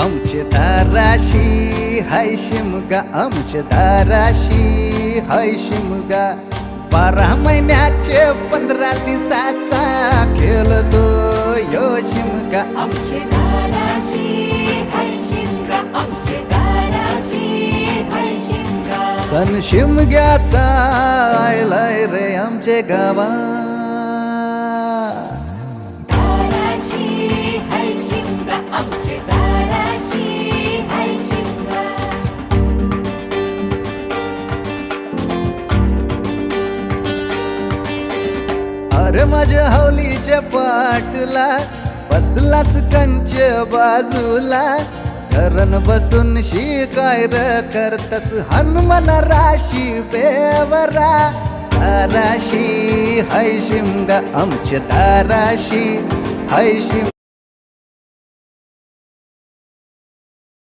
आमचे दाराशी हाय शिमगा, आमचे दाराशी हाय शिमगा. 12 महिन्याचे 15 दिवसाचा खेळतो यो शिमगा. आमचे दाराशी हाय शिमगा, आमचे दाराशी हाय शिमगा. सण शिमग्याचा आयलाय रे आमचे गावा. दाराशी हाय शिमगा, आमचे दाराशी हाय शिमगा. अरे माझ्या हौलीच्या पाटला बसलास कंच बाजूला. धरण बसून शिकाय र करतस हनुमान राशी बेवरा. दाराशी हाय शिमगा, आमच्या दाराशी हाय शिमगा.